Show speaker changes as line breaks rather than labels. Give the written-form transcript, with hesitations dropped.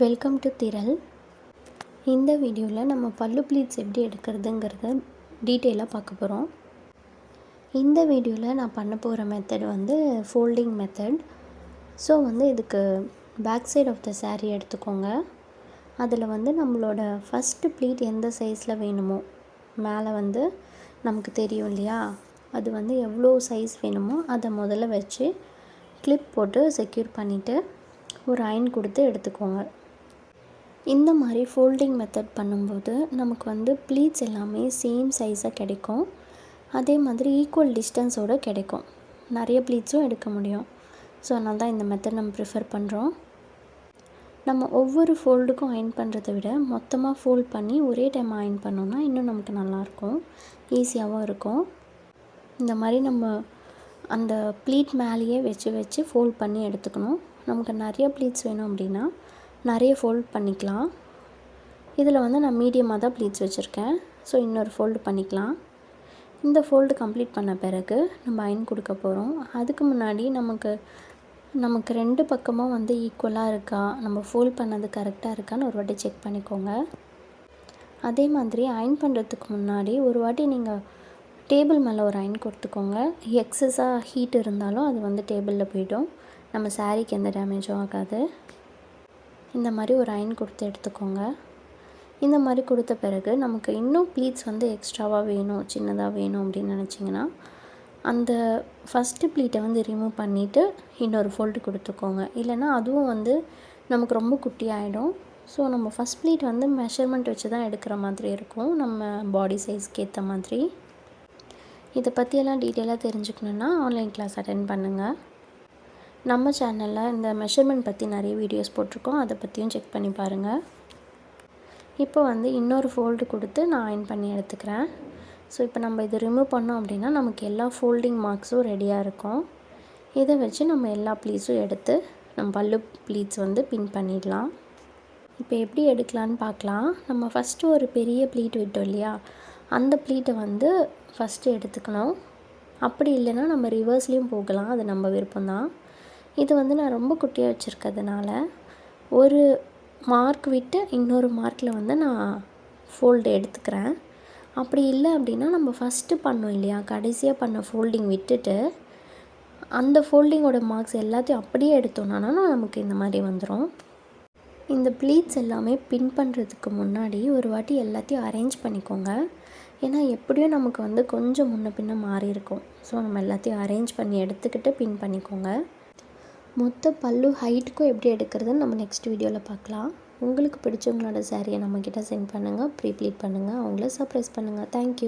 Welcome to திரள். இந்த வீடியோவில் நம்ம பல்லு ப்ளீட்ஸ் எப்படி எடுக்கிறதுங்கிறத டீட்டெயிலாக பார்க்க போகிறோம். இந்த வீடியோவில் நான் பண்ண போகிற மெத்தட் ஃபோல்டிங் மெத்தட். ஸோ இதுக்கு back side of the saree எடுத்துக்கோங்க. அதில் நம்மளோட ஃபஸ்ட்டு ப்ளீட் எந்த சைஸில் வேணுமோ, மேலே நமக்கு தெரியும் இல்லையா, அது எவ்வளோ சைஸ் வேணுமோ அதை முதல்ல வச்சு கிளிப் போட்டு செக்யூர் பண்ணிவிட்டு ஒரு அயன் கொடுத்து எடுத்துக்கோங்க. இந்த மாதிரி ஃபோல்டிங் மெத்தட் பண்ணும்போது நமக்கு ப்ளீட்ஸ் எல்லாமே சேம் சைஸாக கிடைக்கும். அதே மாதிரி ஈக்குவல் டிஸ்டன்ஸோடு கிடைக்கும். நிறைய ப்ளீட்ஸும் எடுக்க முடியும். ஸோ அதனால தான் இந்த மெத்தட் நம்ம ப்ரிஃபர் பண்ணுறோம். நம்ம ஒவ்வொரு ஃபோல்டுக்கும் அயன் பண்ணுறதை விட மொத்தமாக ஃபோல்ட் பண்ணி ஒரே டைம் அயன் பண்ணோன்னா இன்னும் நமக்கு நல்லாயிருக்கும், ஈஸியாகவும் இருக்கும். இந்த மாதிரி நம்ம அந்த ப்ளீட் மேலேயே வச்சு ஃபோல்ட் பண்ணி எடுத்துக்கணும். நமக்கு நிறைய ப்ளீட்ஸ் வேணும் அப்படின்னா நிறைய ஃபோல்ட் பண்ணிக்கலாம். இதில் நான் மீடியமாக தான் ப்ளீட்ஸ் வச்சுருக்கேன். ஸோ இன்னொரு ஃபோல்டு பண்ணிக்கலாம். இந்த ஃபோல்டு கம்ப்ளீட் பண்ண பிறகு நம்ம அயன் கொடுக்க போகிறோம். அதுக்கு முன்னாடி நமக்கு ரெண்டு பக்கமும் ஈக்குவலாக இருக்கா, நம்ம ஃபோல்ட் பண்ணது கரெக்டாக இருக்கான்னு ஒரு வாட்டி செக் பண்ணிக்கோங்க. அதே மாதிரி அயன் பண்ணுறதுக்கு முன்னாடி ஒரு வாட்டி நீங்கள் டேபிள் மேலே ஒரு அயன் கொடுத்துக்கோங்க. எக்ஸஸாக ஹீட் இருந்தாலும் அது டேபிளில் போய்டும். நம்ம சாரீக்கு எந்த டேமேஜும் ஆகாது. இந்த மாதிரி ஒரு அயன் கொடுத்து எடுத்துக்கோங்க. இந்த மாதிரி கொடுத்த பிறகு நமக்கு இன்னும் ப்ளீட்ஸ் எக்ஸ்ட்ராவாக வேணும், சின்னதாக வேணும் அப்படின்னு நினச்சிங்கன்னா அந்த ஃபஸ்ட்டு ப்ளீட்டை ரிமூவ் பண்ணிவிட்டு இன்னொரு ஃபோல்டு கொடுத்துக்கோங்க. இல்லைனா அதுவும் நமக்கு ரொம்ப குட்டியாகிடும். ஸோ நம்ம ஃபஸ்ட் ப்ளீட் மெஷர்மெண்ட் வச்சு தான் எடுக்கிற மாதிரி இருக்கும், நம்ம பாடி சைஸ்க்கு ஏற்ற மாதிரி. இதை பற்றியெல்லாம் டீட்டெயிலாக தெரிஞ்சுக்கணுன்னா ஆன்லைன் கிளாஸ் அட்டென்ட் பண்ணுங்கள். நம்ம சேனலில் இந்த மெஷர்மெண்ட் பற்றி நிறைய வீடியோஸ் போட்டிருக்கோம், அதை பற்றியும் செக் பண்ணி பாருங்கள். இப்போ இன்னொரு ஃபோல்டு கொடுத்து நான் அயன் பண்ணி எடுத்துக்கிறேன். ஸோ இப்போ நம்ம இதை ரிமூவ் பண்ணோம் அப்படின்னா நமக்கு எல்லா ஃபோல்டிங் மார்க்ஸும் ரெடியாக இருக்கும். இதை வச்சு நம்ம எல்லா ப்ளீட்ஸும் எடுத்து நம்ம பல்லு ப்ளீட்ஸ் பின் பண்ணிடலாம். இப்போ எப்படி எடுக்கலான்னு பார்க்கலாம். நம்ம ஃபஸ்ட்டு ஒரு பெரிய ப்ளீட் விட்டோம் இல்லையா, அந்த ப்ளீட்டை ஃபஸ்ட்டு எடுத்துக்கணும். அப்படி இல்லைன்னா நம்ம ரிவர்ஸ்லேயும் போகலாம், அது நம்ம விருப்பம்தான். இது நான் ரொம்ப குட்டியாக வச்சுருக்கிறதுனால ஒரு மார்க் விட்டு இன்னொரு மார்க்கில் நான் ஃபோல்டு எடுத்துக்கிறேன். அப்படி இல்லை அப்படின்னா நம்ம ஃபஸ்ட்டு பண்ணோம் இல்லையா, கடைசியாக பண்ண ஃபோல்டிங் விட்டுட்டு அந்த ஃபோல்டிங்கோட மார்க்ஸ் எல்லாத்தையும் அப்படியே எடுத்தோன்னா நமக்கு இந்த மாதிரி வந்துடும். இந்த ப்ளீட்ஸ் எல்லாமே பின் பண்ணுறதுக்கு முன்னாடி ஒரு வாட்டி எல்லாத்தையும் அரேஞ்ச் பண்ணிக்கோங்க. ஏன்னா எப்படியும் நமக்கு கொஞ்சம் முன்ன பின்ன மாறி இருக்கும். ஸோ நம்ம எல்லாத்தையும் அரேஞ்ச் பண்ணி எடுத்துக்கிட்டு பின் பண்ணிக்கோங்க. மொத்த பல்லு ஹைட்டுக்கும் எப்படி எடுக்கிறதுன்னு நம்ம நெக்ஸ்ட் வீடியோவில் பார்க்கலாம். உங்களுக்கு பிடிச்சவங்களோட சாரியை நம்மக்கிட்ட சென்ட் பண்ணுங்கள், ப்ரீ ப்ளீட் பண்ணுங்கள், அவங்கள சர்ப்ரைஸ் பண்ணுங்கள். தேங்க்யூ.